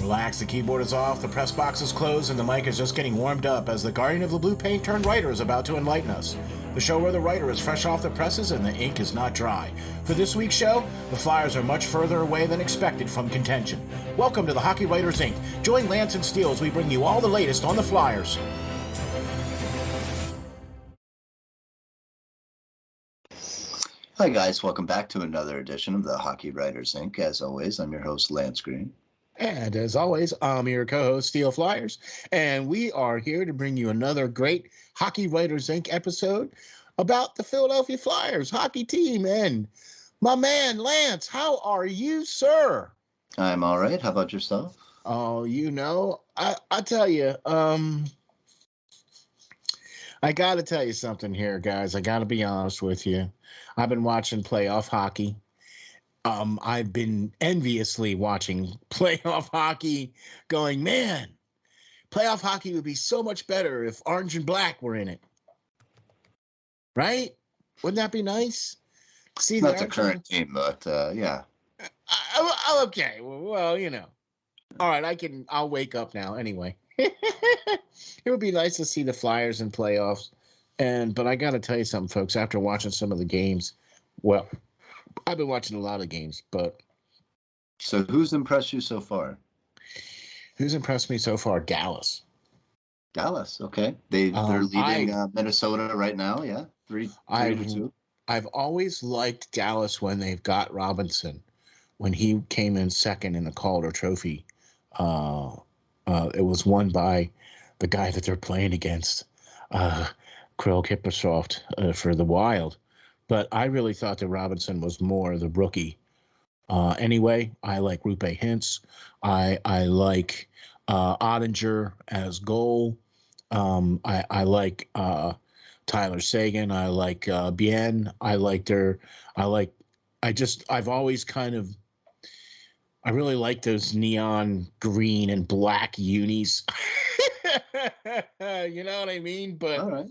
Relax, the keyboard is off, the press box is closed, and the mic is just getting warmed up as the guardian of the blue paint turned writer is about to enlighten us. The show where the writer is fresh off the presses and the ink is not dry. For this week's show, the Flyers are much further away than expected from contention. Welcome to the Hockey Writers Ink. Join Lance and Steel as we bring you all the latest on the Flyers. Hi guys, welcome back to another edition of the Hockey Writers Ink. As always, I'm your host, Lance Green. And as always, I'm your co-host, SteelFlyers, and we are here to bring you another great Hockey Writers Ink episode about the Philadelphia Flyers hockey team. And my man, Lance, how are you, sir? I'm all right. How about yourself? Oh, I tell you, I got to tell you something here, guys. I got to be honest with you. I've been watching playoff hockey. I've been enviously watching playoff hockey going, man, playoff hockey would be so much better if orange and black were in it. Right? Wouldn't that be nice? See, not the current team, but yeah. Okay. Well, you know. All right, I'll wake up now anyway. It would be nice to see the Flyers in playoffs. But I got to tell you something, folks, after watching some of the games, well, I've been watching a lot of games, but. So who's impressed you so far? Who's impressed me so far? Dallas. Dallas, okay. They're leading Minnesota right now, yeah? 3-2. I've always liked Dallas when they've got Robinson. When he came in second in the Calder Trophy, it was won by the guy that they're playing against, Krill Kippersoft for the Wild. But I really thought that Robinson was more the rookie. Anyway, I like Rupe Hintz. I like Ottinger as goal. I like Tyler Seguin. I like Bien. I really like those neon green and black unis. You know what I mean? But all right.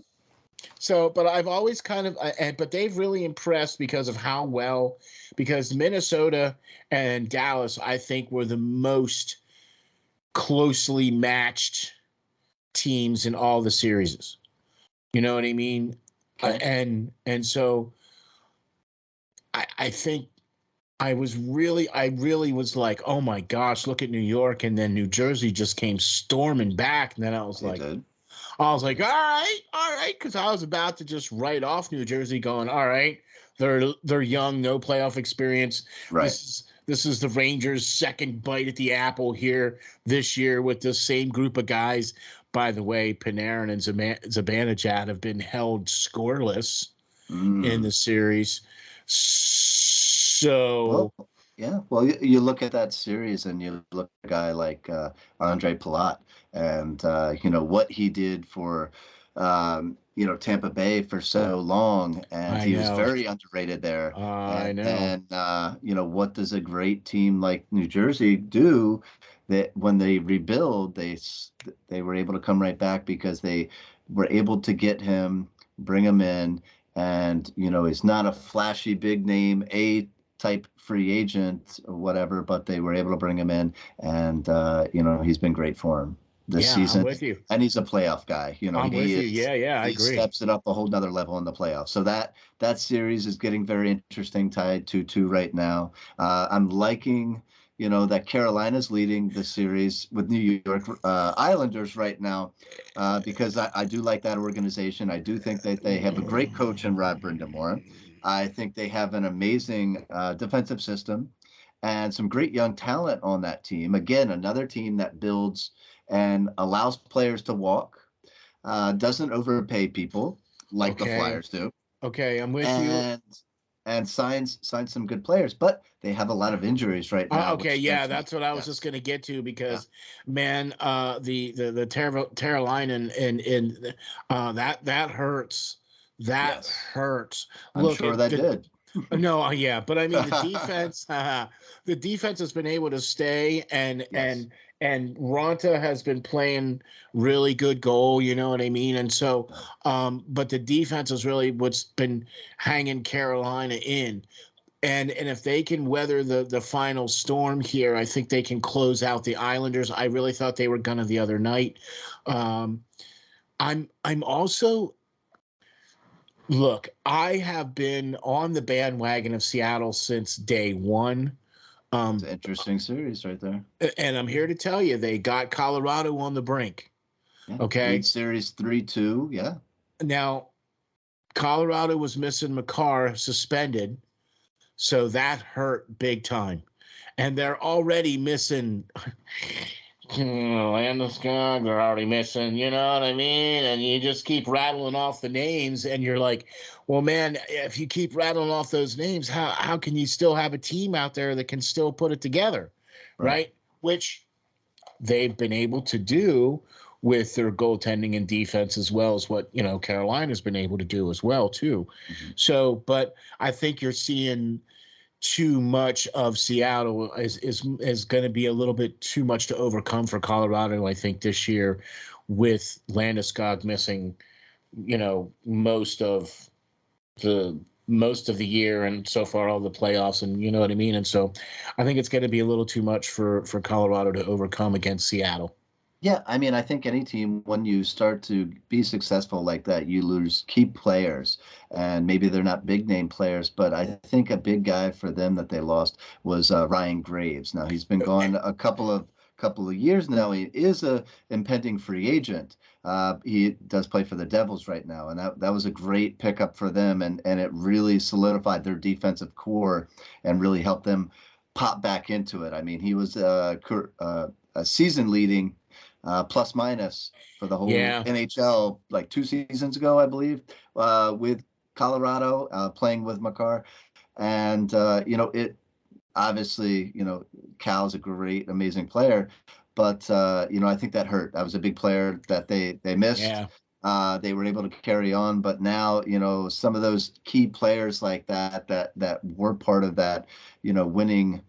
But I've always but they've really impressed because Minnesota and Dallas, I think, were the most closely matched teams in all the series. You know what I mean? Okay. And so I think I really was like, oh my gosh, look at New York, and then New Jersey just came storming back, and then I was like, all right, because I was about to just write off New Jersey, going, all right, they're young, no playoff experience. Right. This is the Rangers' second bite at the apple here this year with the same group of guys. By the way, Panarin and Zibanejad have been held scoreless in the series. So, well, you look at that series and you look at a guy like Andre Palat and, what he did for, Tampa Bay for so long. And he was very underrated there. I know. And, what does a great team like New Jersey do? That when they rebuild, they were able to come right back because they were able to get him, bring him in. And, he's not a flashy big name, type free agent or whatever, but they were able to bring him in, and he's been great for him this season. I'm with you. And he's a playoff guy. I'm with you. Yeah, I agree. He steps it up a whole nother level in the playoffs. So that series is getting very interesting, tied 2-2 right now. I'm liking, that Carolina's leading the series with New York Islanders right now, because I do like that organization. I do think that they have a great coach in Rod Brindamore. I think they have an amazing defensive system and some great young talent on that team. Again, another team that builds and allows players to walk, doesn't overpay people like the Flyers do. Okay, I'm with you. And signs some good players, but they have a lot of injuries right now. That's what I was just going to get to because, man, the Terralainen and that hurts. That hurts. I'm sure that did. No, but I mean the defense has been able to stay and Ronta has been playing really good goal, you know what I mean? And so but the defense is really what's been hanging Carolina in. And if they can weather the final storm here, I think they can close out the Islanders. I really thought they were gonna the other night. I'm also look. I have been on the bandwagon of Seattle since day one. It's an interesting series right there. And I'm here to tell you, they got Colorado on the brink. Yeah. Okay, Lead series 3-2. Yeah. now Colorado was missing Makar suspended. So that hurt big time. And they're already missing Landeskog, they're already missing, you know what I mean? And you just keep rattling off the names, and you're like, well, man, if you keep rattling off those names, how can you still have a team out there that can still put it together, right? Which they've been able to do with their goaltending and defense, as well as what, Carolina's been able to do as well, too. Mm-hmm. So, but I think you're seeing too much of Seattle is going to be a little bit too much to overcome for Colorado, I think, this year, with Landeskog missing, most of the year, and so far all the playoffs, and you know what I mean. And so I think it's going to be a little too much for Colorado to overcome against Seattle. Yeah, I mean, I think any team, when you start to be successful like that, you lose key players, and maybe they're not big name players, but I think a big guy for them that they lost was Ryan Graves. Now he's been gone a couple of years now. He is a impending free agent. He does play for the Devils right now, and that was a great pickup for them, and it really solidified their defensive core and really helped them pop back into it. I mean, he was a season leading plus minus for the whole NHL like 2 seasons ago, I believe, with Colorado, playing with Makar. And, it obviously, Cal's a great, amazing player. But, I think that hurt. That was a big player that they missed. Yeah. They were able to carry on. But now, some of those key players like that were part of that, winning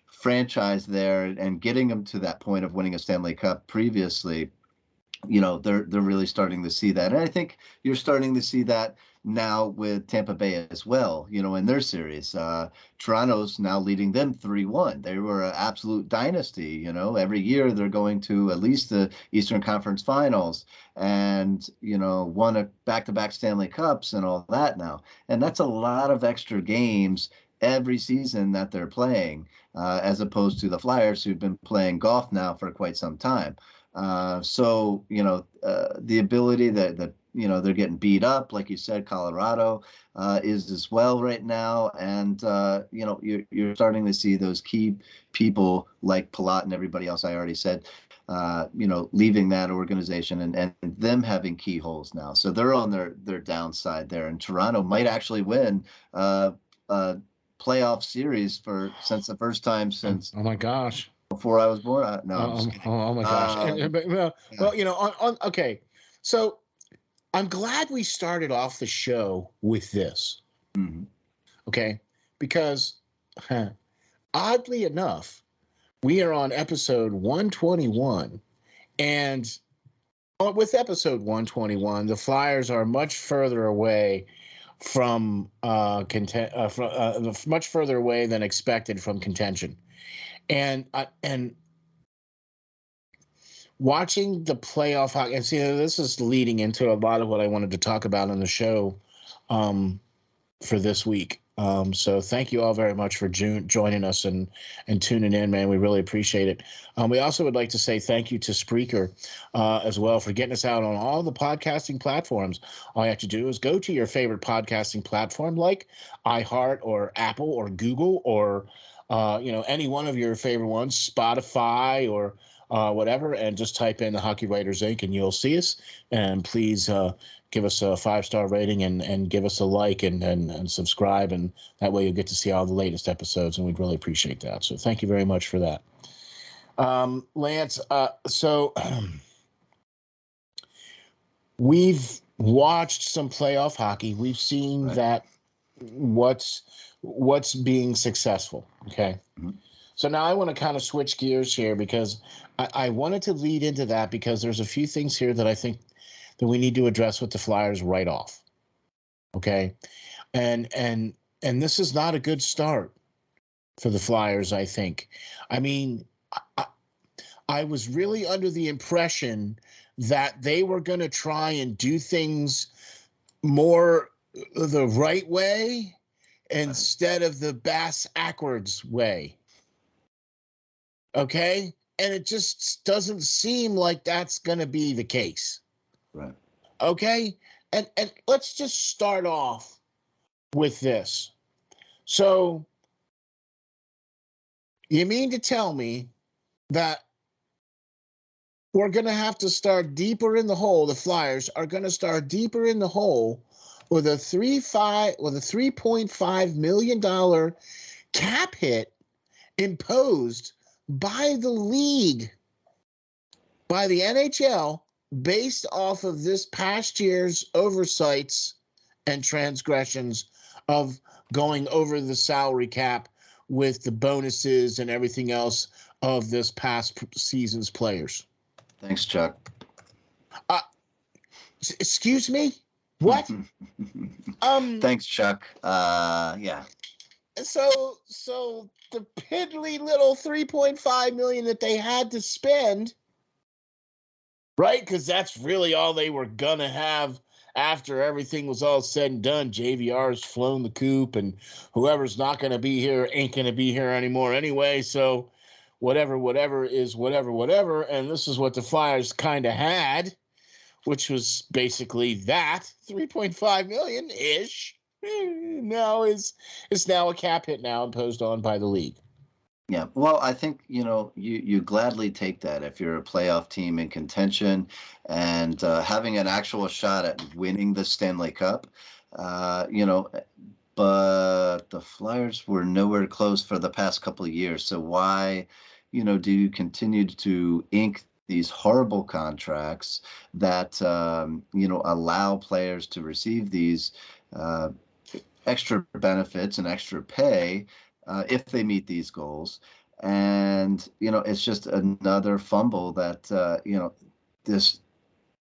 franchise there, and getting them to that point of winning a Stanley Cup previously, they're really starting to see that. And I think you're starting to see that now with Tampa Bay as well, in their series. Toronto's now leading them 3-1. They were an absolute dynasty. Every year they're going to at least the Eastern Conference Finals, and, won a back-to-back Stanley Cups and all that now. And that's a lot of extra games every season that they're playing, as opposed to the Flyers, who've been playing golf now for quite some time. So, the ability that they're getting beat up, like you said, Colorado is as well right now. And, you're starting to see those key people like Palat and everybody else I already said, leaving that organization and them having keyholes now. So they're on their downside there. And Toronto might actually win playoff series since the first time since oh my gosh before I was born. Oh my gosh. Okay, so I'm glad we started off the show with this. Mm-hmm. Okay, because oddly enough, we are on episode 121, and with episode 121, the Flyers are much further away from much further away than expected from contention, and watching the playoff hockey. And see, this is leading into a lot of what I wanted to talk about on the show for this week. So thank you all very much for joining us and tuning in, man. We really appreciate it. We also would like to say thank you to Spreaker as well for getting us out on all the podcasting platforms. All you have to do is go to your favorite podcasting platform like iHeart or Apple or Google or, any one of your favorite ones, Spotify or whatever, and just type in the Hockey Writers Ink and you'll see us. And please give us a 5-star rating and give us a like and subscribe, and that way you'll get to see all the latest episodes, and we'd really appreciate that. So thank you very much for that. Lance, so we've watched some playoff hockey. We've seen that what's being successful, okay? Mm-hmm. So now I want to kind of switch gears here, because I wanted to lead into that, because there's a few things here that I think that we need to address with the Flyers right off. Okay. And And this is not a good start for the Flyers, I think. I mean, I was really under the impression that they were going to try and do things more the right way instead of the bass-ackwards way. Okay? And it just doesn't seem like that's going to be the case. Right. Okay? And let's just start off with this. So, you mean to tell me that we're going to have to start deeper in the hole? The Flyers are going to start deeper in the hole with a $3.5 million cap hit imposed by the league, by the NHL, based off of this past year's oversights and transgressions of going over the salary cap with the bonuses and everything else of this past season's players. Thanks, Chuck. Excuse me? What? Thanks, Chuck. Yeah. So the piddly little $3.5 million that they had to spend, right? Because that's really all they were gonna have after everything was all said and done. JVR's flown the coop, and whoever's not gonna be here ain't gonna be here anymore anyway. So whatever is whatever. And this is what the Flyers kind of had, which was basically that $3.5 million ish. Now is now a cap hit now imposed on by the league. Yeah, well, I think you gladly take that if you're a playoff team in contention and having an actual shot at winning the Stanley Cup. But the Flyers were nowhere close for the past couple of years. So why, do you continue to ink these horrible contracts that allow players to receive these extra benefits and extra pay if they meet these goals? And it's just another fumble that this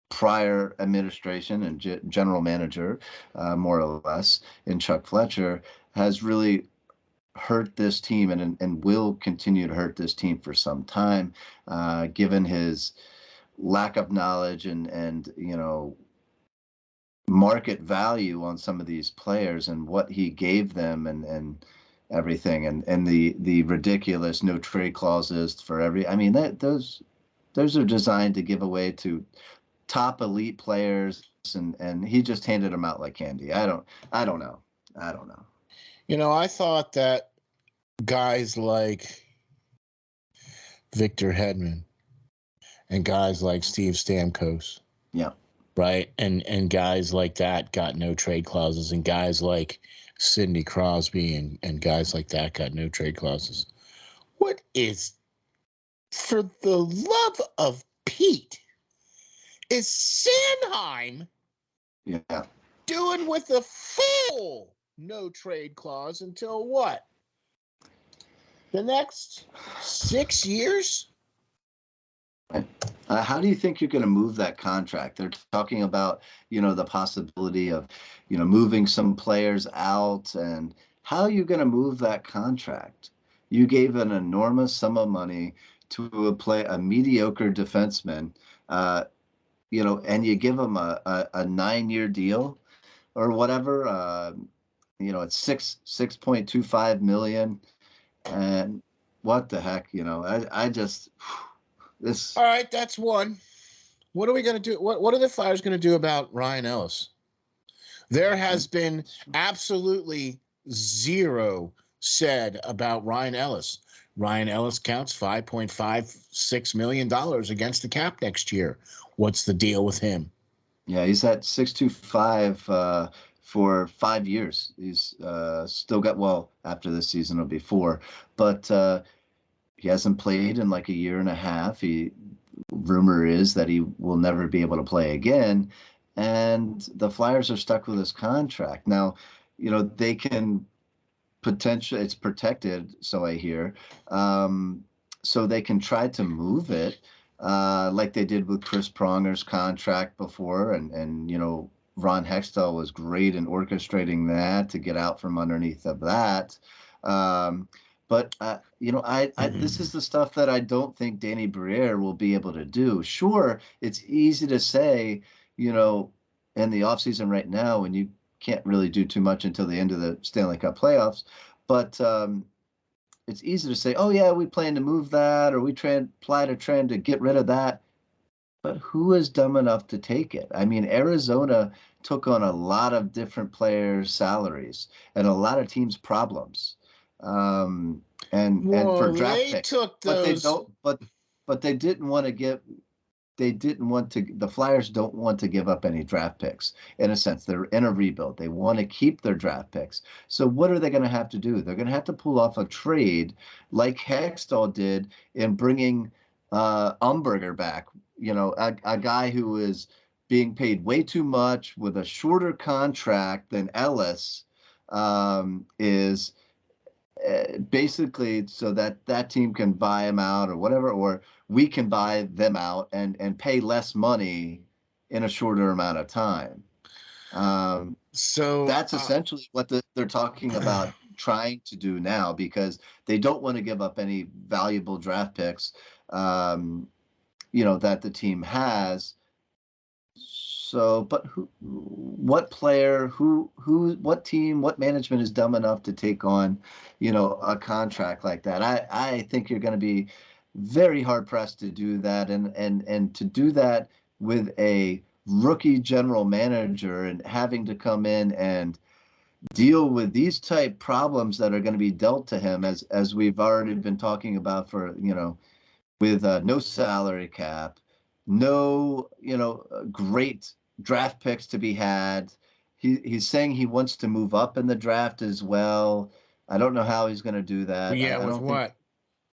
prior administration and general manager, more or less, in Chuck Fletcher, has really hurt this team and will continue to hurt this team for some time, given his lack of knowledge and market value on some of these players and what he gave them and everything, and the ridiculous no trade clauses for every. I mean, those are designed to give away to top elite players, and he just handed them out like candy. I don't know. I thought that guys like Victor Hedman and guys like Steve Stamkos, yeah, right, and guys like that got no trade clauses, and guys like Sidney Crosby and guys like that got no trade clauses. What is, for the love of Pete, is Sanheim doing with a full no trade clause until what? The next 6 years? How do you think you're going to move that contract? They're talking about, the possibility of, moving some players out. And how are you going to move that contract? You gave an enormous sum of money to a mediocre defenseman, and you give him a 9-year deal or whatever. It's $6.25 million. And what the heck, I just... This. All right, that's one. What are we going to do? What are the Flyers going to do about Ryan Ellis? There has been absolutely zero said about Ryan Ellis. Ryan Ellis counts $5.56 million against the cap next year. What's the deal with him? Yeah, he's at 6.25 for 5 years. He's still got, well, after this season it'll be 4, but he hasn't played in like a year and a half. Rumor is that he will never be able to play again. And the Flyers are stuck with his contract. Now, they can potentially, it's protected, so I hear. So they can try to move it like they did with Chris Pronger's contract before and Ron Hextall was great in orchestrating that to get out from underneath of that. But this is the stuff that I don't think Danny Briere will be able to do. Sure, it's easy to say, in the offseason right now when you can't really do too much until the end of the Stanley Cup playoffs, but it's easy to say, oh yeah, we plan to move that, or we plan to try to get rid of that. But who is dumb enough to take it? I mean, Arizona took on a lot of different players' salaries and a lot of teams' problems, and for draft they picks. took those. But they don't. But they didn't want to give. They didn't want to. The Flyers don't want to give up any draft picks. In a sense, they're in a rebuild. They want to keep their draft picks. So what are they going to have to do? They're going to have to pull off a trade like Hextall did in bringing Umberger back. A guy who is being paid way too much with a shorter contract than Ellis is basically so that team can buy him out or whatever, or we can buy them out and pay less money in a shorter amount of time. So that's essentially what they're talking about trying to do now, because they don't want to give up any valuable draft picks, that the team has. So, but what player, what team, what management is dumb enough to take on, a contract like that? I think you're going to be very hard pressed to do that, and to do that with a rookie general manager and having to come in and deal with these type problems that are going to be dealt to him, as we've already been talking about for, with no salary cap, no, great draft picks to be had. He's saying he wants to move up in the draft as well. I don't know how he's going to do that. Yeah, I with don't what?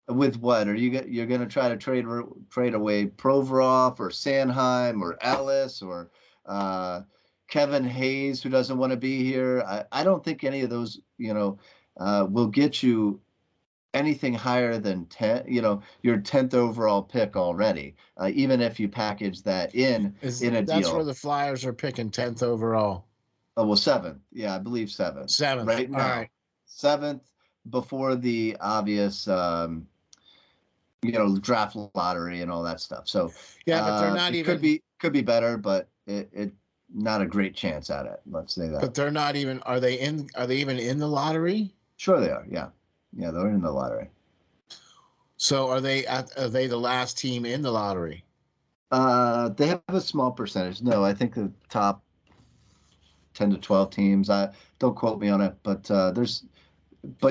With what? You're going to try to trade away Provorov or Sanheim or Ellis or Kevin Hayes, who doesn't want to be here. I don't think any of those, will get you anything higher than 10, your 10th overall pick already, even if you package that in a deal. That's where the Flyers are picking 10th overall. Oh, well, 7th. Yeah, I believe 7th. 7th. Right now. All right. 7th before the obvious, draft lottery and all that stuff. So yeah, but they're not even could be better, but it not a great chance at it. Let's say that. But they're not even. Are they even in the lottery? Sure, they are. Yeah. Yeah, they're in the lottery. So are they the last team in the lottery? They have a small percentage. No, I think the top 10 to 12 teams. Don't quote me on it, but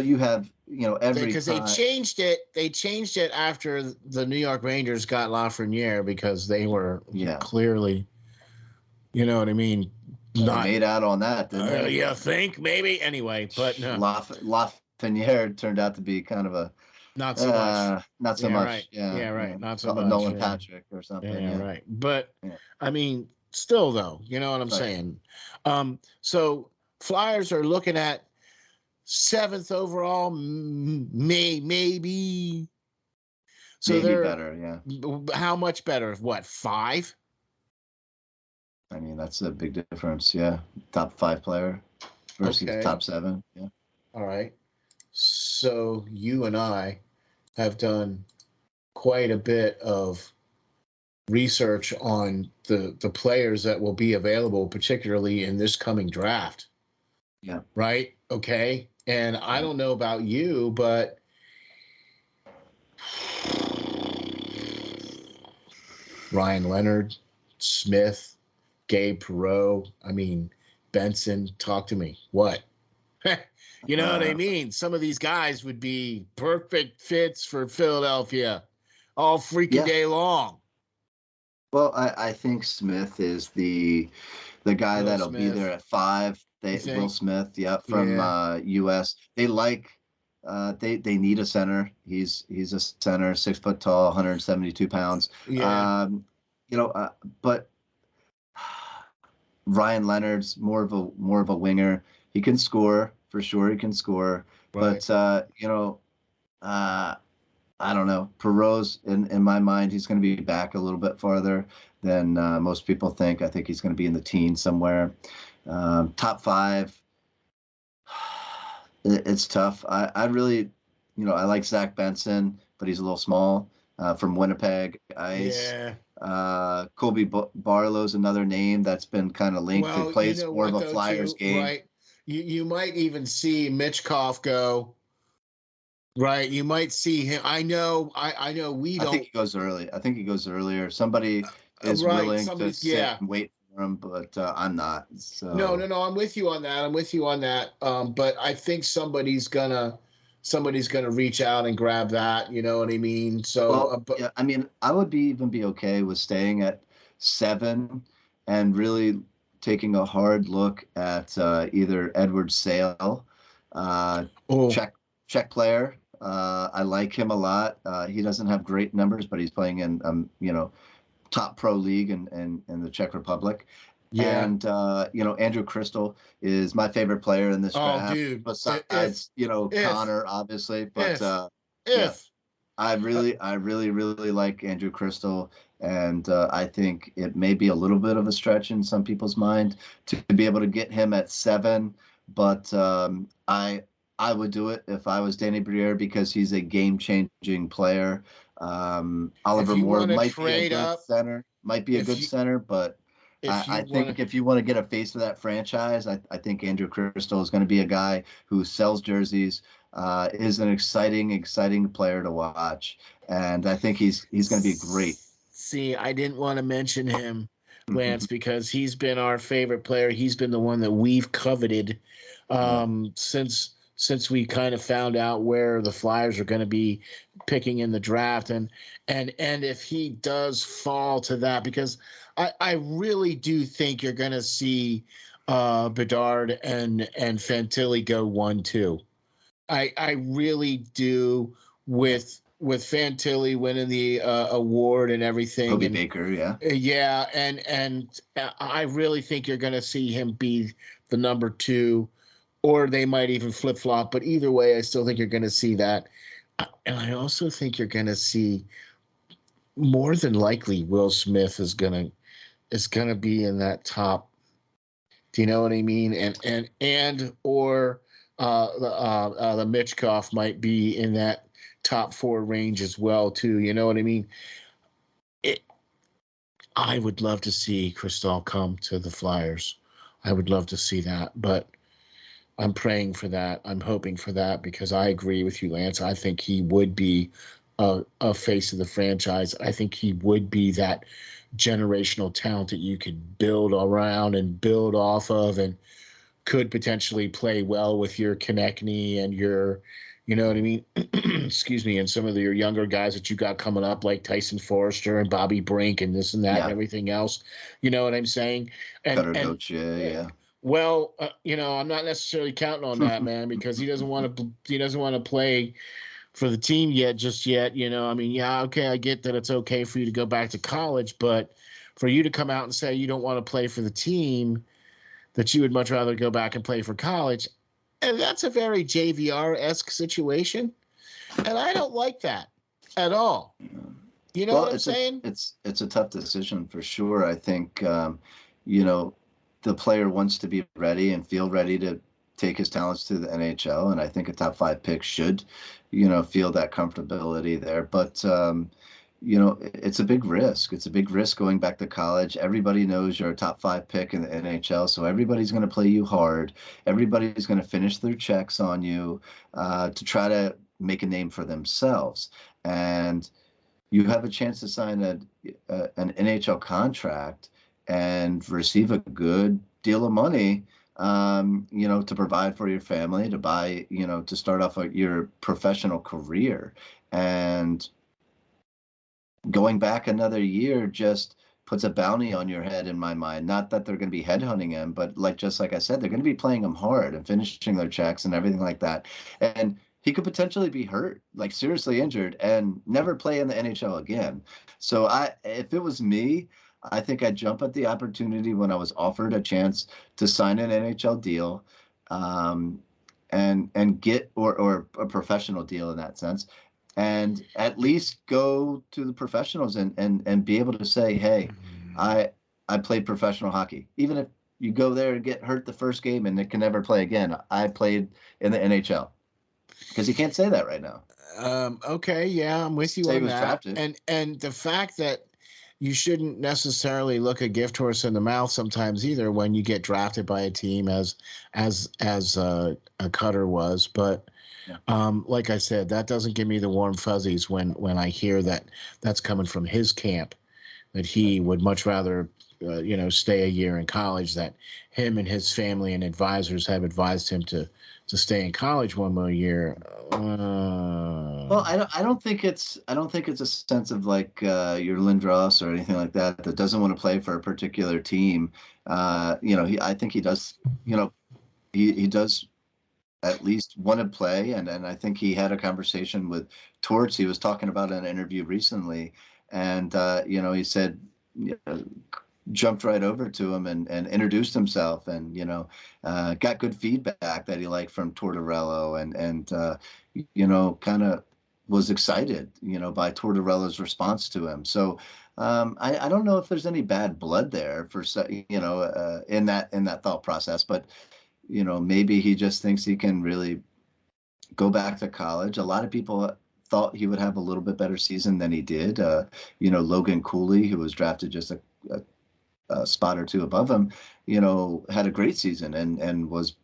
you have, every because they changed it. They changed it after the New York Rangers got Lafreniere, because they were clearly, you know what I mean, not made out on that, didn't they? You think maybe anyway, but no. Lafreniere turned out to be kind of a not so much. Not so much. Right. Yeah, right. Not so much. Nolan Patrick or something. Yeah, right. But I mean, still though, you know what I'm saying. So Flyers are looking at 7th overall, maybe. So maybe they're better. Yeah. How much better? What, 5? I mean, that's a big difference. Yeah, top 5 player versus top 7. Yeah. All right. So you and I have done quite a bit of research on the players that will be available, particularly in this coming draft. Yeah. Right? Okay. And I don't know about you, but Ryan Leonard, Smith, Gabe Perreault, I mean, Benson, talk to me. What? You know what I mean? Some of these guys would be perfect fits for Philadelphia all freaking day long. Well, I think Smith is the guy that'll be there at 5. Will Smith, from U.S. They they need a center. He's a center, 6 foot tall, 172 pounds. Yeah. But Ryan Leonard's more of a winger. He can score for sure. He can score, right. But I don't know. Perot's in my mind, he's going to be back a little bit farther than most people think. I think he's going to be in the teens somewhere. Top five, it's tough. I really, I like Zach Benson, but he's a little small from Winnipeg Ice. Yeah. Colby Barlow's another name that's been kind of linked. He Well, you plays know more of what a though, Flyers too, game. right? You might even see Mitchkov go. Right. You might see him. I know we I think don't. he goes early. I think he goes earlier. Somebody is Right. willing to Somebody's, sit yeah. and wait for him, but I'm not. No, So no, no. I'm with you on that. I'm with you on that. But I think somebody's gonna reach out and grab that. You know what I mean? So, well, but yeah. I mean, I would even be okay with staying at 7 and really taking a hard look at either Edward Sale, uh, oh, Czech player. I like him a lot. He doesn't have great numbers, but he's playing in top pro league in the Czech Republic. yeah. And Andrew Crystal is my favorite player in this Oh, draft, dude. besides If Connor, obviously. But if yeah, if uh, I really, really like Andrew Crystal, and I think it may be a little bit of a stretch in some people's mind to be able to get him at 7. But I would do it if I was Danny Briere because he's a game-changing player. if Oliver you Moore want to might be a trade good up, center, if you but if you I want think to if you want to get a face of that franchise, I think Andrew Crystal is going to be a guy who sells jerseys, is an exciting player to watch, and I think he's going to be great. see, I didn't want to mention him, Lance, because he's been our favorite player. He's been the one that we've coveted Yeah. since we kind of found out where the Flyers are going to be picking in the draft, and if he does fall to that, because I really do think you're going to see Bedard and Fantilli go 1-2. I really do, with Fantilli winning the award and everything, Toby and Baker, yeah. yeah, and I really think you're going to see him be the number 2, or they might even flip flop. But either way, I still think you're going to see that, and I also think you're going to see more than likely Will Smith is gonna be in that top. Do you know what I mean? And or the Mitchkov might be in that top 4 range as well too. You know what I mean? It, I would love to see Cristal come to the Flyers. I would love to see that, but I'm praying for that. I'm hoping for that because I agree with you, Lance. I think he would be a face of the franchise. I think he would be that generational talent that you could build around and build off of, and could potentially play well with your Konechny and your, you know what I mean? Excuse me, and some of your younger guys that you got coming up, like Tyson Forrester and Bobby Brink and this and that and Yeah. everything else. You know what I'm saying? And Cutter yeah. well, I'm not necessarily counting on that, man, because he doesn't want to play for the team just yet. I mean, yeah, okay, I get that it's okay for you to go back to college, but for you to come out and say you don't want to play for the team, that you would much rather go back and play for college, and that's a very JVR-esque situation, and I don't like that at all. You know Well, what I'm saying? it's a tough decision for sure. I think the player wants to be ready and feel ready to take his talents to the NHL, and I think a top 5 pick should, feel that comfortability there. But it's a big risk. It's a big risk going back to college. Everybody knows you're a top 5 pick in the NHL, so everybody's going to play you hard. Everybody's going to finish their checks on you to try to make a name for themselves. And you have a chance to sign an NHL contract and receive a good deal of money, to provide for your family, to buy, to start off your professional career. And going back another year just puts a bounty on your head in my mind. Not that they're going to be headhunting him, but just like I said, they're going to be playing him hard and finishing their checks and everything like that. And he could potentially be hurt, like seriously injured, and never play in the NHL again. So if it was me, I think I'd jump at the opportunity when I was offered a chance to sign an NHL deal, and get or a professional deal in that sense, and at least go to the professionals and be able to say, hey, I played professional hockey. Even if you go there and get hurt the first game and can never play again, I played in the NHL. Because he can't say that right now. Okay, yeah, I'm with you Say he on was that. drafted. And the fact that you shouldn't necessarily look a gift horse in the mouth sometimes either when you get drafted by a team as a Cutter was, but Yeah. like I said, that doesn't give me the warm fuzzies when I hear that that's coming from his camp, that he would much rather stay a year in college, that him and his family and advisors have advised him to stay in college one more year. Well, I don't think it's a sense of like you're Lindros or anything like that doesn't want to play for a particular team. I think he does. He does at least want to play, and I think he had a conversation with Torts. He was talking about in an interview recently, and he said, jumped right over to him and introduced himself, and got good feedback that he liked from Tortorella, and kind of was excited by Tortorella's response to him. So I don't know if there's any bad blood there for in that thought process, but maybe he just thinks he can really go back to college. A lot of people thought he would have a little bit better season than he did. Logan Cooley, who was drafted just a spot or two above him, had a great season and was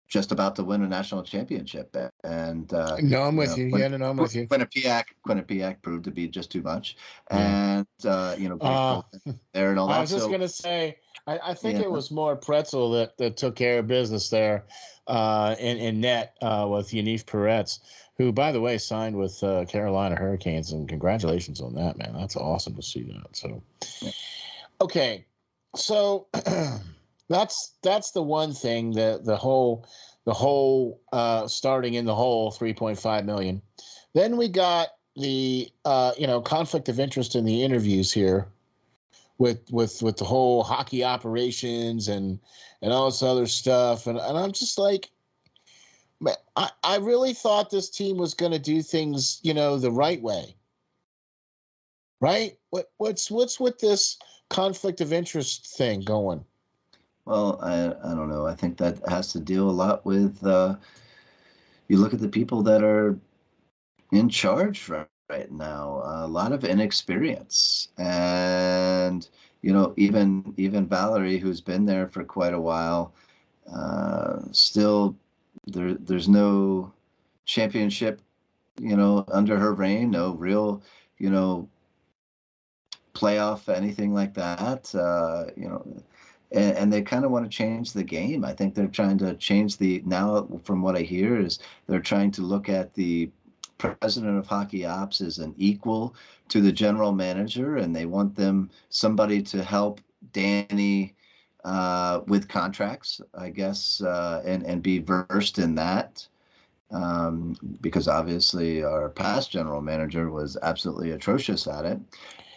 just about to win a national championship. And no, I'm with you. Yeah, no, I'm with you. Quinnipiac proved to be just too much, and there and all that. I was just gonna say, I think it was more Pretzel that took care of business there in net with Yaniv Peretz, who, by the way, signed with Carolina Hurricanes, and congratulations on that, man. That's awesome to see that. So, okay, so that's the one thing, the whole starting in the hole 3.5 million. Then we got the conflict of interest in the interviews here with the whole hockey operations and all this other stuff, and I'm just like, man, I really thought this team was going to do things the right way, right? What's with this conflict of interest thing going? Well, I don't know. I think that has to deal a lot with you look at the people that are in charge right now. A lot of inexperience, and even Valerie, who's been there for quite a while, still there's no championship, under her reign. No real, playoff, anything like that. And they kind of want to change the game. I think they're trying to change now from what I hear is they're trying to look at the president of hockey ops as an equal to the general manager, and they want somebody to help Danny with contracts, I guess, and be versed in that. Because obviously our past general manager was absolutely atrocious at it.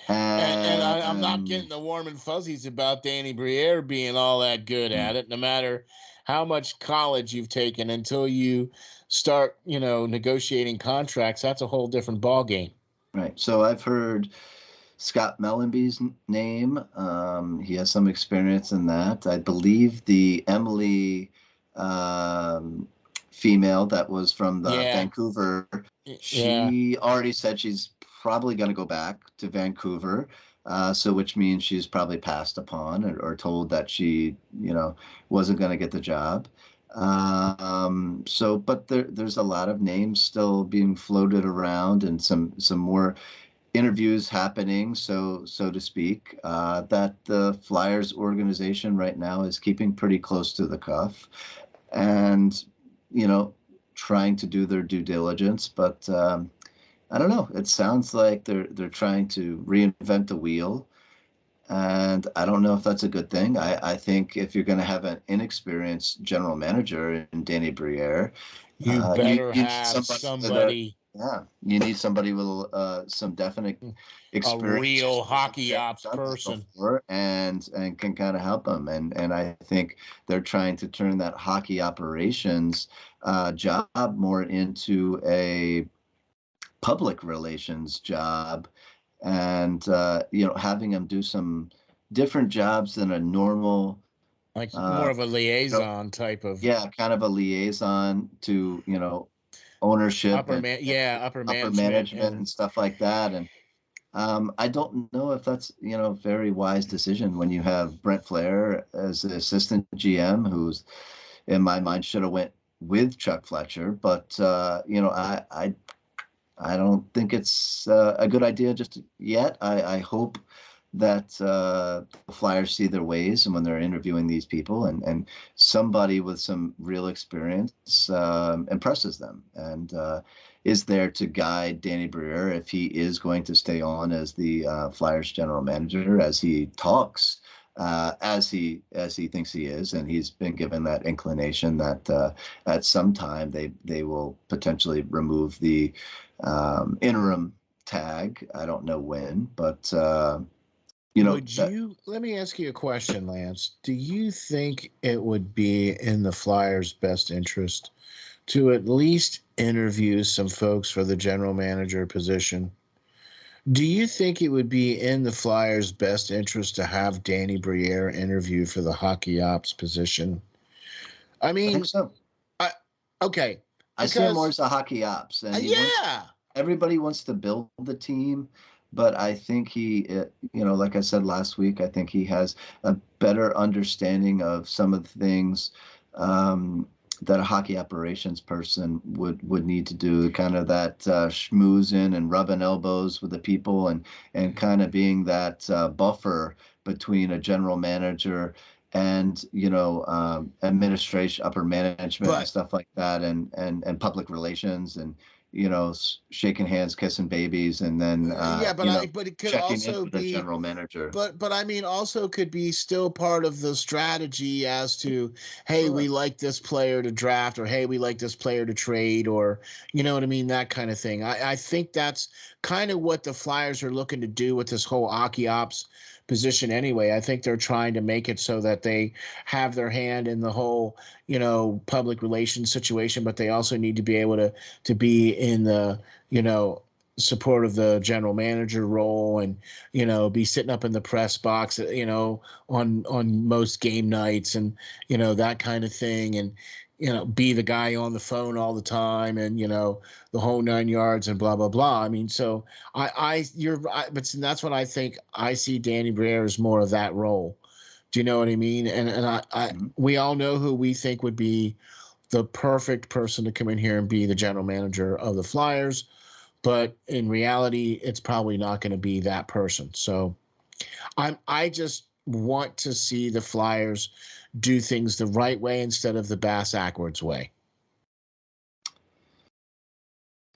And I'm not getting the warm and fuzzies about Danny Briere being all that good at it, no matter how much college you've taken, until you start, negotiating contracts. That's a whole different ballgame. Right. So I've heard Scott Mellenby's name. He has some experience in that. I believe the Emily female that was from the Vancouver, she already said she's probably going to go back to Vancouver, so which means she's probably passed upon or told that she, wasn't going to get the job. But there's a lot of names still being floated around, and some more interviews happening, so to speak, that the Flyers organization right now is keeping pretty close to the cuff, and trying to do their due diligence, but I don't know. It sounds like they're trying to reinvent the wheel, and I don't know if that's a good thing. I think if you're going to have an inexperienced general manager in Danny Briere, you better have somebody. You need somebody with some definite experience, a real hockey ops person, and can kind of help them. And I think they're trying to turn that hockey operations job more into a public relations job, and having him do some different jobs than a normal, like more of a liaison type of kind of a liaison to ownership and upper upper management management and stuff like that. And I don't know if that's a very wise decision when you have Brent Flair as the assistant GM, who's in my mind should have went with Chuck Fletcher, but I don't think it's a good idea just yet. I hope that the Flyers see their ways, and when they're interviewing these people, and somebody with some real experience impresses them and is there to guide Danny Briere if he is going to stay on as the Flyers general manager, as he talks. As he thinks he is, and he's been given that inclination that at some time they will potentially remove the interim tag. I don't know when, but let me ask you a question, Lance. Do you think it would be in the Flyers' best interest to at least interview some folks for the general manager position? Do you think it would be in the Flyers' best interest to have Danny Briere interview for the hockey ops position? I mean, I think so. Okay. I see him more as a hockey ops. And everybody wants to build the team, but I think he, like I said last week, I think he has a better understanding of some of the things that a hockey operations person would need to do, kind of that schmoozing and rubbing elbows with the people, and kind of being that buffer between a general manager and administration, upper management, and stuff like that, and public relations, and shaking hands, kissing babies, and then but it could also be the general manager. But I mean, also could be still part of the strategy as to, hey, we like this player to draft, or hey, we like this player to trade, or you know what I mean, that kind of thing. I think that's kind of what the Flyers are looking to do with this whole hockey ops position anyway. I think they're trying to make it so that they have their hand in the whole, public relations situation, but they also need to be able to be in the, support of the general manager role, and be sitting up in the press box on most game nights, and that kind of thing, and be the guy on the phone all the time, and the whole 9 yards, and blah blah blah. I mean, so but that's what I think. I see Danny Briere as more of that role. Do you know what I mean? And we all know who we think would be the perfect person to come in here and be the general manager of the Flyers. But in reality, it's probably not going to be that person. So I just want to see the Flyers do things the right way instead of the bass-ackwards way.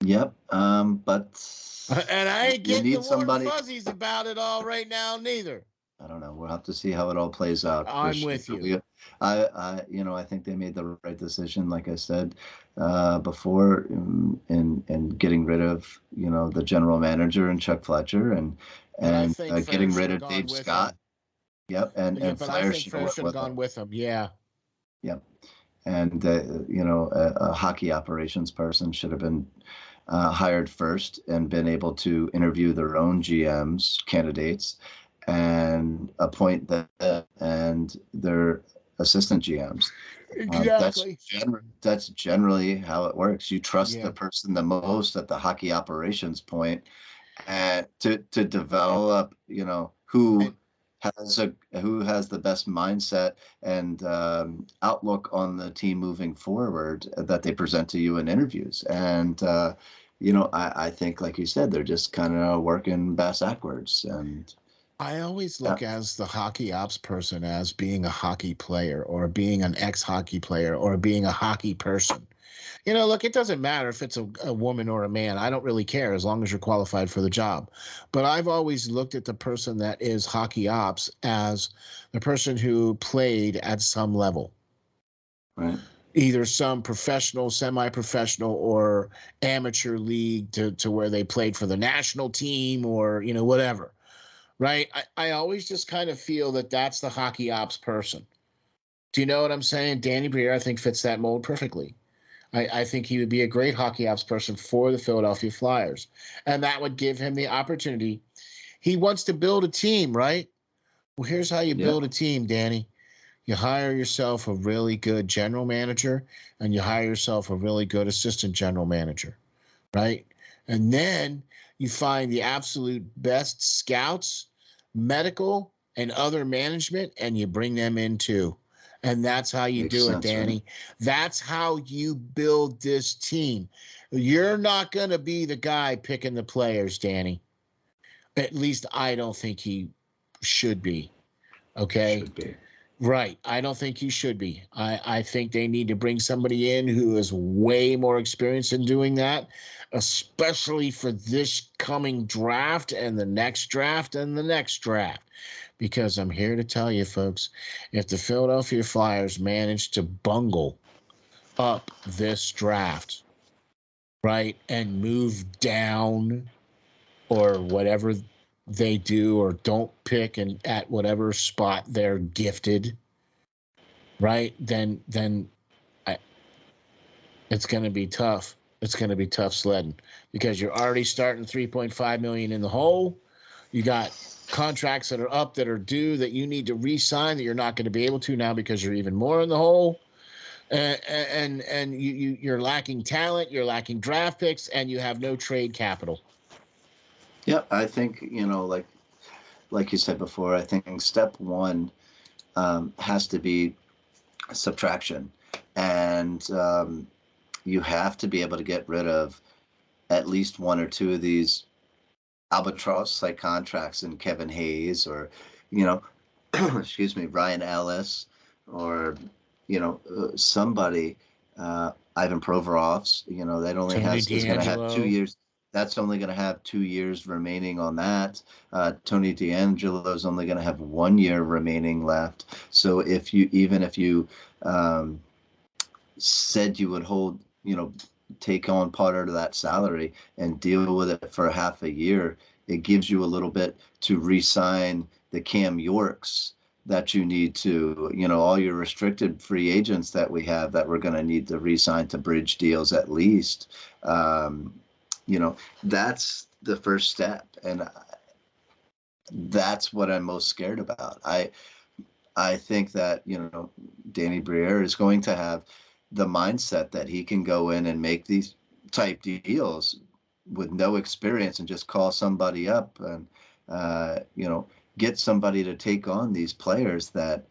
Yep. But and I ain't getting the warm fuzzies about it all right now, neither. I don't know. We'll have to see how it all plays out. I'm with you. I think they made the right decision, like I said before, in getting rid of the general manager and Chuck Fletcher, and getting rid of Dave Scott. Yep, and Flyers should have gone with him. Yeah. Yep, and a hockey operations person should have been hired first and been able to interview their own GMs candidates, and appoint them and their assistant GMs. Exactly. That's generally how it works. You trust the person the most at the hockey operations point, and to develop, who has the best mindset and outlook on the team moving forward that they present to you in interviews. And I think, like you said, they're just kind of working bass-ackwards. And I always look as the hockey ops person as being a hockey player, or being an ex-hockey player, or being a hockey person. Look, it doesn't matter if it's a woman or a man. I don't really care as long as you're qualified for the job. But I've always looked at the person that is hockey ops as the person who played at some level. Right. Either some professional, semi-professional, or amateur league to where they played for the national team, or, whatever. Right. I always just kind of feel that that's the hockey ops person. Do you know what I'm saying? Danny Briere, I think, fits that mold perfectly. I think he would be a great hockey ops person for the Philadelphia Flyers. And that would give him the opportunity. He wants to build a team, right? Well, here's how you build a team, Danny. You hire yourself a really good general manager, and you hire yourself a really good assistant general manager, right? And then you find the absolute best scouts, medical, and other management, and you bring them in too. And that's how you do it, Danny. Right? That's how you build this team. You're not going to be the guy picking the players, Danny. At least I don't think he should be. Okay? Should be. Right. I don't think he should be. I think they need to bring somebody in who is way more experienced in doing that, especially for this coming draft and the next draft and the next draft. Because I'm here to tell you, folks, if the Philadelphia Flyers manage to bungle up this draft, right, and move down or whatever they do, or don't pick and at whatever spot they're gifted, right, then it's going to be tough. It's going to be tough sledding because you're already starting $3.5 million in the hole. You got contracts that are up that are due that you need to re-sign that you're not going to be able to now because you're even more in the hole. And you're lacking talent, you're lacking draft picks, and you have no trade capital. Yeah, I think, like you said before, I think step one has to be subtraction. And you have to be able to get rid of at least one or two of these albatross-like contracts in Kevin Hayes or, excuse me, Ryan Ellis or, somebody, Ivan Provorov's, that only is going to have 2 years. That's only going to have 2 years remaining on that. Tony DeAngelo is only going to have 1 year remaining left. So if you said you would hold, take on part of that salary and deal with it for half a year, it gives you a little bit to re-sign the Cam Yorks that you need to, all your restricted free agents that we have that we're going to need to re-sign to bridge deals at least. That's the first step. And that's what I'm most scared about. I think that, Danny Briere is going to have the mindset that he can go in and make these type deals with no experience and just call somebody up and, get somebody to take on these players that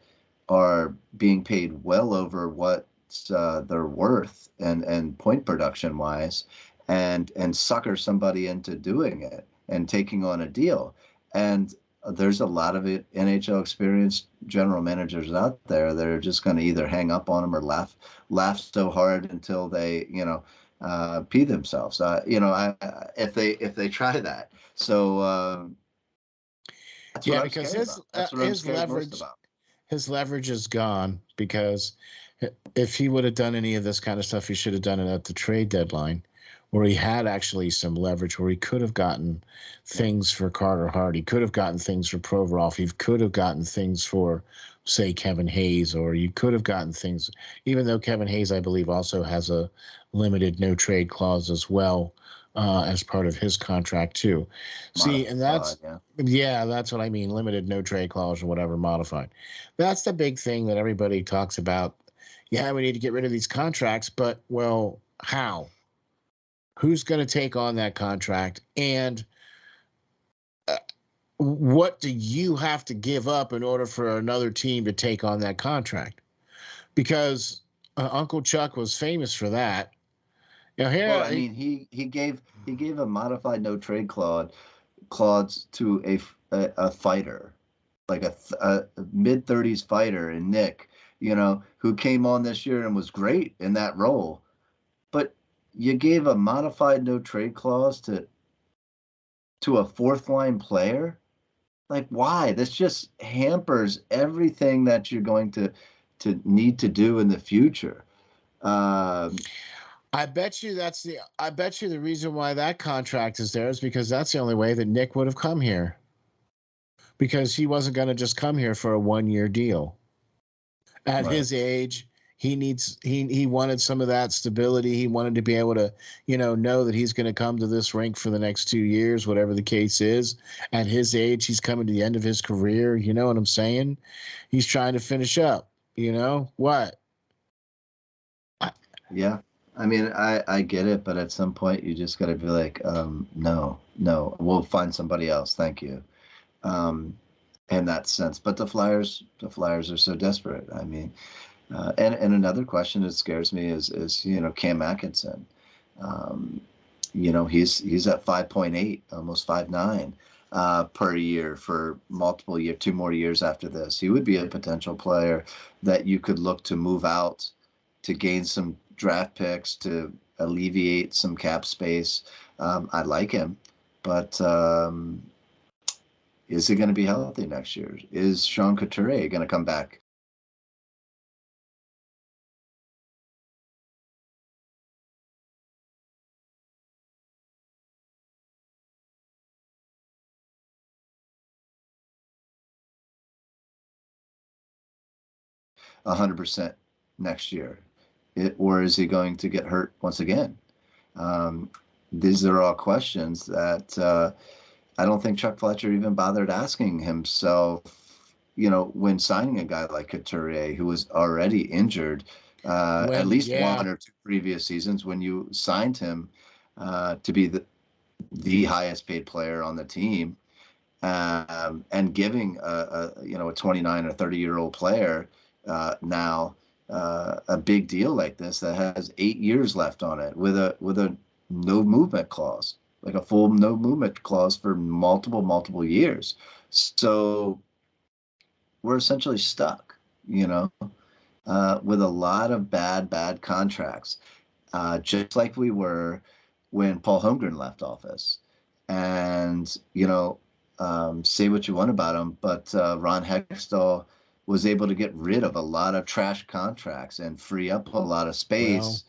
are being paid well over what they're worth and point production wise, and sucker somebody into doing it and taking on a deal. And there's a lot of NHL experienced general managers out there that are just going to either hang up on them or laugh so hard until they, pee themselves. If they try that. So that's what I'm scared about. That's what I'm scared most about. His leverage is gone because if he would have done any of this kind of stuff, he should have done it at the trade deadline, where he had actually some leverage, where he could have gotten things for Carter Hart. He could have gotten things for Provorov. He could have gotten things for, say, Kevin Hayes, or you could have gotten things, even though Kevin Hayes, I believe, also has a limited no trade clause as well as part of his contract too. See, and that's, that's what I mean. Limited no trade clause or whatever, modified. That's the big thing that everybody talks about. Yeah, we need to get rid of these contracts, but, well, how? Who's going to take on that contract? And what do you have to give up in order for another team to take on that contract? Because Uncle Chuck was famous for that. He gave a modified no trade clause to a fighter, like a mid-30s fighter, and Nick, who came on this year and was great in that role. But you gave a modified no trade clause to a fourth line player? Like, why? This just hampers everything that you're going to need to do in the future. I bet you the reason why that contract is there is because that's the only way that Nick would have come here. Because he wasn't going to just come here for a 1 year deal. At his age, he wanted some of that stability. He wanted to be able to, know that he's going to come to this rink for the next 2 years, whatever the case is. At his age, he's coming to the end of his career. You know what I'm saying? He's trying to finish up. What? Yeah. I mean, I get it, but at some point you just got to be like, no, we'll find somebody else. Thank you. In that sense, but the Flyers are so desperate. I mean, and another question that scares me is Cam Atkinson. He's at 5.8, almost 5.9 per year for multiple years, 2 more years after this. He would be a potential player that you could look to move out to gain some draft picks to alleviate some cap space. I like him, but is he going to be healthy next year? Is Sean Couturier going to come back? A 100% next year, or is he going to get hurt once again? These are all questions that I don't think Chuck Fletcher even bothered asking himself. When signing a guy like Couturier, who was already injured at least 1 or 2 previous seasons, when you signed him to be the highest paid player on the team, and giving a 29 or 30-year-old player now a big deal like this that has 8 years left on it with a no movement clause, like a full no movement clause for multiple years. So we're essentially stuck, with a lot of bad contracts, just like we were when Paul Holmgren left office. And, say what you want about him, but Ron Hextall was able to get rid of a lot of trash contracts and free up a lot of space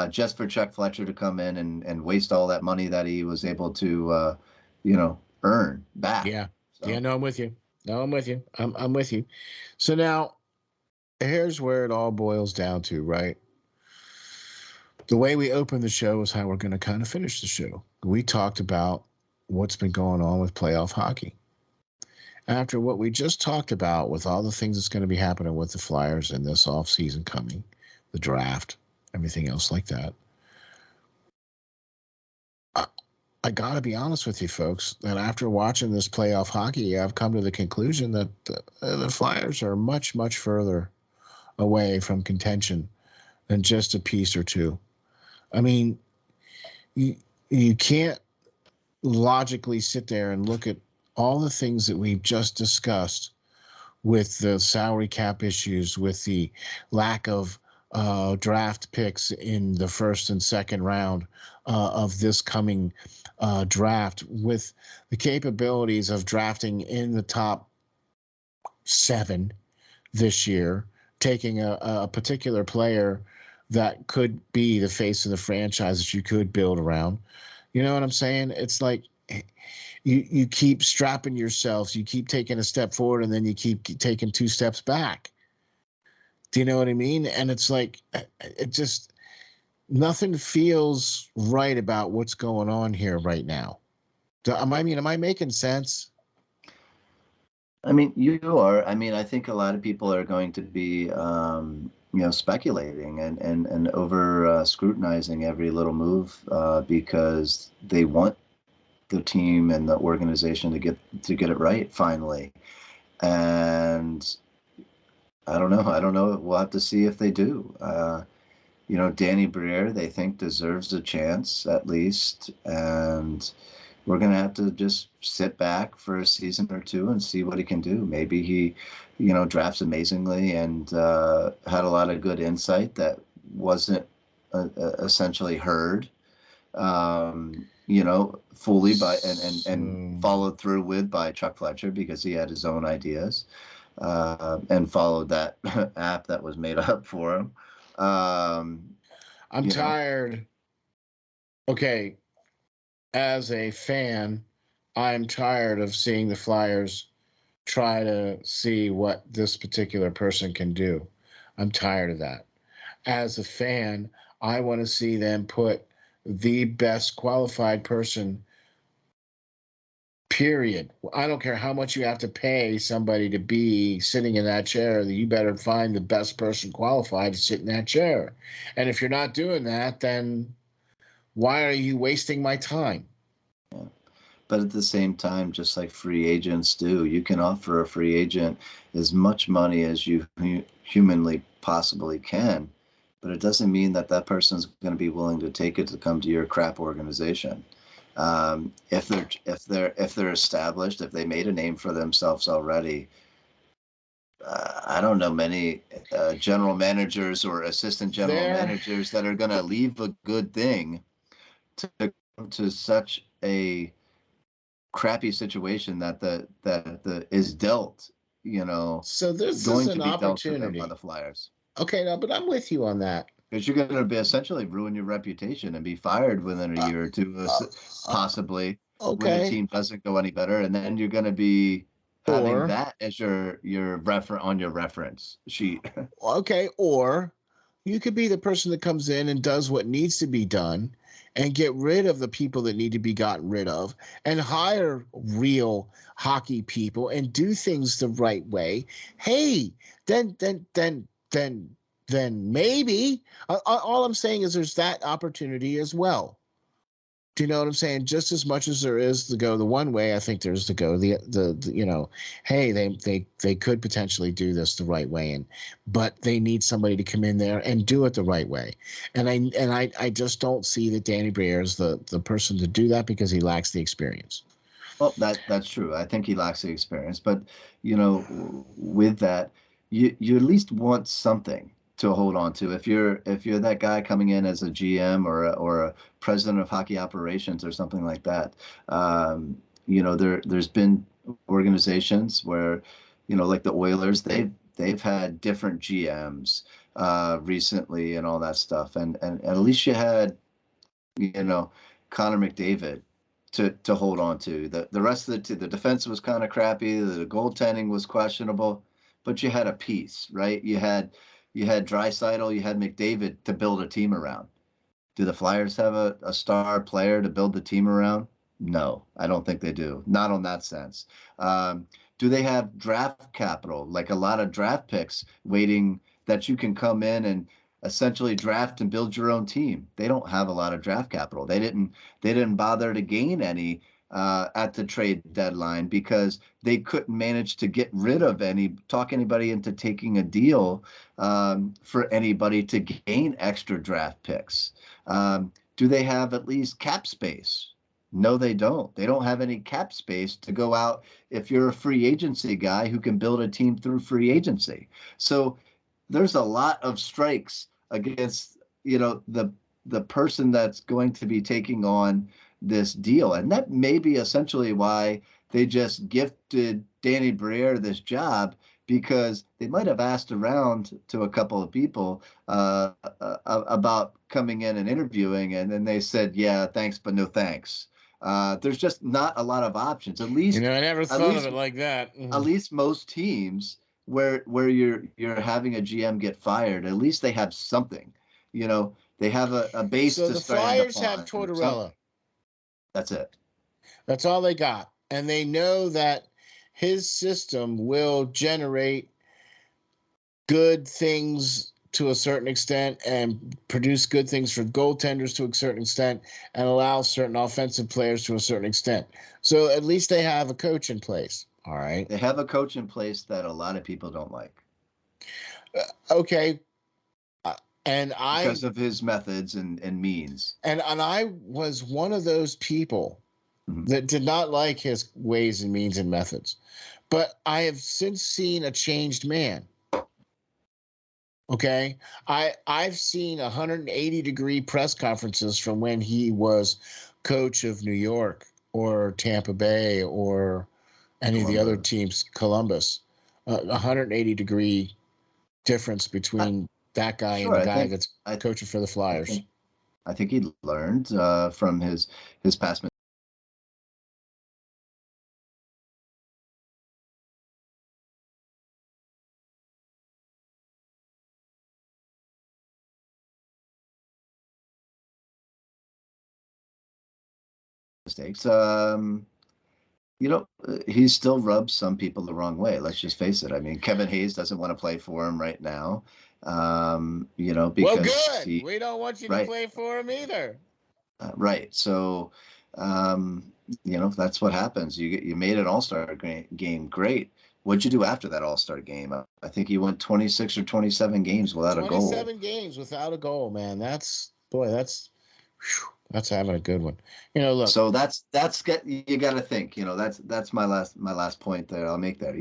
just for Chuck Fletcher to come in and waste all that money that he was able to, earn back. Yeah. So. Yeah, no, I'm with you. I'm with you. So now here's where it all boils down to, right? The way we open the show is how we're going to kind of finish the show. We talked about what's been going on with playoff hockey. After what we just talked about with all the things that's going to be happening with the Flyers in this offseason coming, the draft, everything else like that, I got to be honest with you folks that after watching this playoff hockey, I've come to the conclusion that the Flyers are much, much further away from contention than just a piece or two. I mean, you can't logically sit there and look at all the things that we've just discussed with the salary cap issues, with the lack of draft picks in the first and second round of this coming draft, with the capabilities of drafting in the top 7 this year, taking a particular player that could be the face of the franchise that you could build around. You know what I'm saying? It's like you keep strapping yourselves, you keep taking a step forward, and then you keep taking 2 steps back. Do you know what I mean? And it's like, it just, nothing feels right about what's going on here right now. Am I making sense? I mean, you are. I mean, I think a lot of people are going to be, speculating and over scrutinizing every little move because they want the team and the organization to get it right finally. And I don't know. We'll have to see if they do. Danny Briere, they think deserves a chance at least, and we're going to have to just sit back for a season or 2 and see what he can do. Maybe he, drafts amazingly and had a lot of good insight that wasn't essentially heard, fully by and followed through with by Chuck Fletcher because he had his own ideas and followed that app that was made up for him. I'm tired. Okay. As a fan, I'm tired of seeing the Flyers try to see what this particular person can do. I'm tired of that. As a fan, I want to see them put the best qualified person, period. I don't care how much you have to pay somebody to be sitting in that chair, you better find the best person qualified to sit in that chair. And if you're not doing that, then why are you wasting my time? Yeah. But at the same time, just like free agents do, you can offer a free agent as much money as you humanly possibly can, but it doesn't mean that that person's going to be willing to take it to come to your crap organization. If they're established, if they made a name for themselves already, I don't know many general managers or assistant general There, managers that are going to leave a good thing to come to such a crappy situation that the is dealt, so this is going to an be dealt to them by the opportunity. Flyers. Okay, no, but I'm with you on that. Because you're going to be essentially ruin your reputation and be fired within a Uh, year or two, uh, uh, possibly when the okay, team doesn't go any better, and then you're going to be having or that as your reference on your reference sheet. okay, or you could be the person that comes in and does what needs to be done and get rid of the people that need to be gotten rid of and hire real hockey people and do things the right way. Hey, then maybe all I'm saying is there's that opportunity as well. Do you know what I'm saying? Just as much as there is to go the one way, I think there's to go the hey, they could potentially do this the right way, but they need somebody to come in there and do it the right way. And I just don't see that Danny Briere is the person to do that because he lacks the experience. Well, that's true. I think he lacks the experience, but with that, you at least want something to hold on to. If you're that guy coming in as a GM or a president of hockey operations or something like that, there's been organizations where, like the Oilers, they've had different GMs recently and all that stuff, and at least you had Connor McDavid to hold on to. The rest of the defense was kind of crappy. The goaltending was questionable, but you had a piece, right? You had Draisaitl, you had McDavid to build a team around. Do the Flyers have a star player to build the team around? No, I don't think they do. Not on that sense. Do they have draft capital, like a lot of draft picks waiting that you can come in and essentially draft and build your own team? They don't have a lot of draft capital. They didn't bother to gain any at the trade deadline because they couldn't manage to get rid of talk anybody into taking a deal for anybody to gain extra draft picks. Do they have at least cap space? No, they don't. They don't have any cap space to go out if you're a free agency guy who can build a team through free agency. So there's a lot of strikes against, the person that's going to be taking on this deal. And that may be essentially why they just gifted Danny Briere this job, because they might have asked around to a couple of people about coming in and interviewing, and then they said, yeah, thanks, but no thanks. There's just not a lot of options. At least, I never at thought of least, it like that. at least most teams where you're having a GM get fired, at least they have something. They have a base So to the stand Flyers upon have or something. Tortorella. That's it. That's all they got. And they know that his system will generate good things to a certain extent and produce good things for goaltenders to a certain extent and allow certain offensive players to a certain extent. So at least they have a coach in place. All right. They have a coach in place that a lot of people don't like Okay. Uh, and I because of his methods and means. and I was one of those people Mhm. that did not like his ways and means and methods. But I have since seen a changed man. Okay. I've seen 180-degree press conferences from when he was coach of New York or Tampa Bay or any of the other Columbus. teams, Columbus. 180-degree difference I, between that guy and sure, the I guy think that's I coaching for the I Flyers. think I think he learned from his past mistakes. He still rubs some people the wrong way. Let's just face it. I mean, Kevin Hayes doesn't want to play for him right now. Because well, good. We don't want you to right, play for him either. Right. So, that's what happens. You made an All-Star game. Great. What'd you do after that All-Star game? I think you went 26 or 27 games without a goal. 27 games without a goal, man. That's having a good one. Look. So you got to think. That's my last point that I'll make there.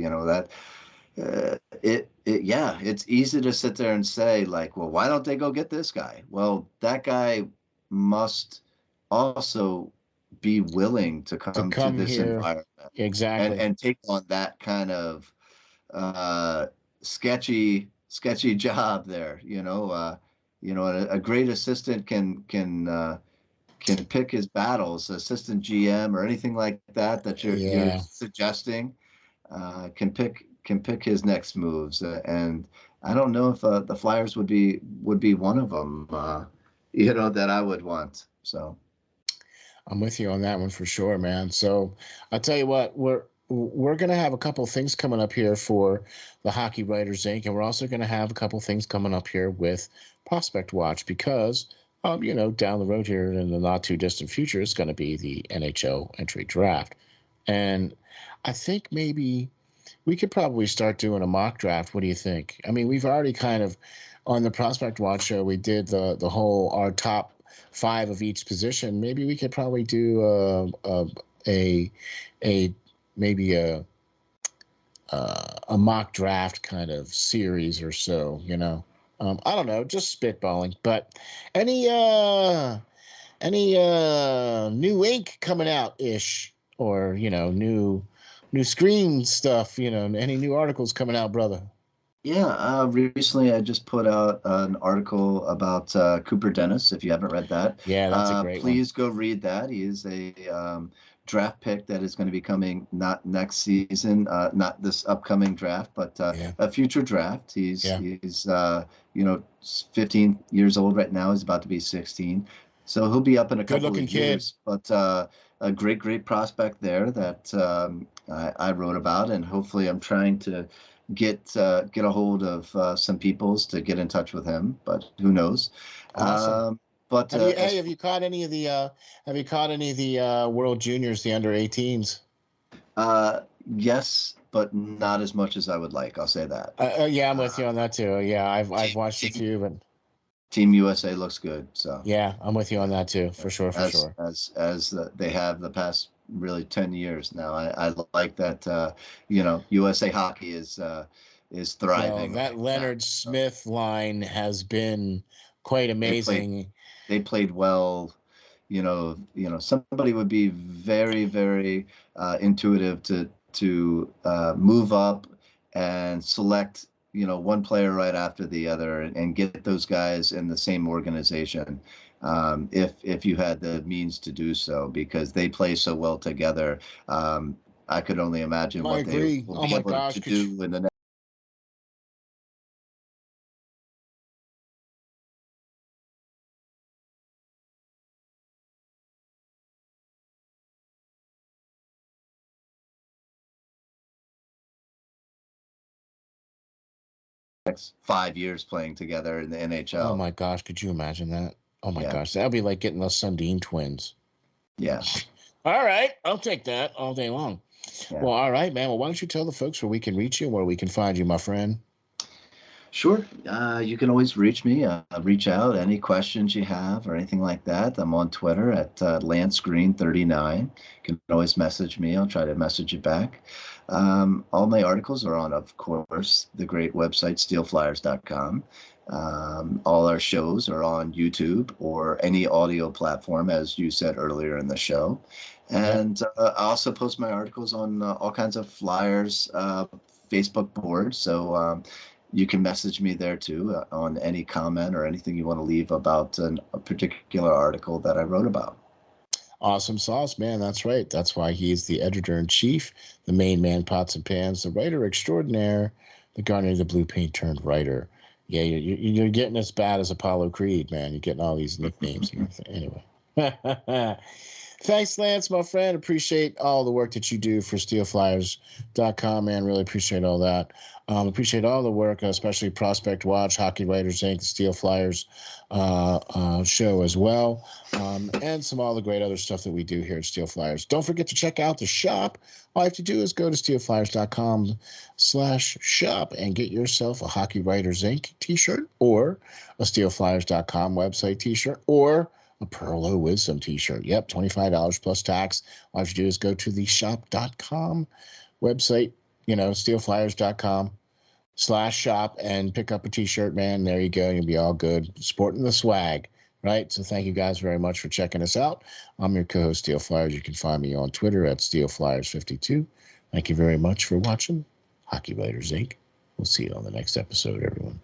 It's easy to sit there and say like, well, why don't they go get this guy? Well, that guy must also be willing to come to this here. Environment exactly and take on that kind of sketchy job there. A great assistant can pick his battles. Assistant GM or anything like that you're suggesting can pick his next moves, and I don't know if the Flyers would be one of them. That I would want. So I'm with you on that one for sure, man. So I'll tell you what, we're going to have a couple of things coming up here for the Hockey Writers Ink, and we're also going to have a couple of things coming up here with Prospect Watch because, down the road here in the not too distant future is going to be the NHL entry draft. And I think maybe we could probably start doing a mock draft. What do you think? I mean, we've already kind of, on the Prospect Watch show, we did the whole our top 5 of each position. Maybe we could probably do maybe a mock draft kind of series or so. I don't know, just spitballing. But any new ink coming out ish, or new screen stuff? Any new articles coming out, brother? Yeah, recently I just put out an article about Cooper Dennis. If you haven't read that, yeah, that's a great please go read that. He is a draft pick that is going to be coming not next season, not this upcoming draft, but a future draft. He's 15 years old right now. He's about to be 16, so he'll be up in a couple of years. But a great prospect there that I wrote about, and hopefully I'm trying to get a hold of some peoples to get in touch with him, but who knows? Awesome. But have you caught any of the World Juniors, the under 18s? Yes, but not as much as I would like. I'll say that. Yeah, I'm with you on that too. Yeah, I've watched a few, but Team USA looks good. So yeah, I'm with you on that too, for sure. As they have the past really 10 years now. I like that. USA hockey is thriving. Well, that Leonard Smith line has been quite amazing. They played well. Somebody would be very, very intuitive to move up and select one player right after the other and get those guys in the same organization. If you had the means to do so, because they play so well together. I could only imagine what they will be able to do in the next 5 years playing together in the NHL. Oh my gosh, could you imagine that? Oh my gosh, that'd be like getting those Sundin twins. Yeah. All right, I'll take that all day long. Yeah. Well, all right, man. Well, why don't you tell the folks where we can reach you, where we can find you, my friend? Sure. You can always reach me. Reach out. Any questions you have or anything like that. I'm on Twitter at LanceGreen39. You can always message me. I'll try to message you back. All my articles are on, of course, the great website, SteelFlyers.com. All our shows are on YouTube or any audio platform, as you said earlier in the show. And I also post my articles on all kinds of Flyers Facebook boards. So you can message me there too on any comment or anything you want to leave about a particular article that I wrote about. Awesome sauce, man. That's right. That's why he's the editor-in-chief, the main man, pots and pans, the writer extraordinaire, the Guardian of the Blue Paint turned writer. Yeah, you're getting as bad as Apollo Creed, man. You're getting all these nicknames and everything. Anyway. Thanks, Lance, my friend. Appreciate all the work that you do for SteelFlyers.com, man. Really appreciate all that. Appreciate all the work, especially Prospect Watch, Hockey Writers Ink, the Steel Flyers show as well, and some all the great other stuff that we do here at Steel Flyers. Don't forget to check out the shop. All you have to do is go to SteelFlyers.com/shop and get yourself a Hockey Writers Ink t-shirt or a SteelFlyers.com website t-shirt or a Pearl of Wisdom t-shirt. Yep, $25 plus tax. All you have to do is go to the shop.com website, SteelFlyers.com/shop and pick up a t-shirt, man. There you go. You'll be all good. Sporting the swag, right? So thank you guys very much for checking us out. I'm your co-host, Steel Flyers. You can find me on Twitter at SteelFlyers52. Thank you very much for watching Hockey Writers Inc. We'll see you on the next episode, everyone.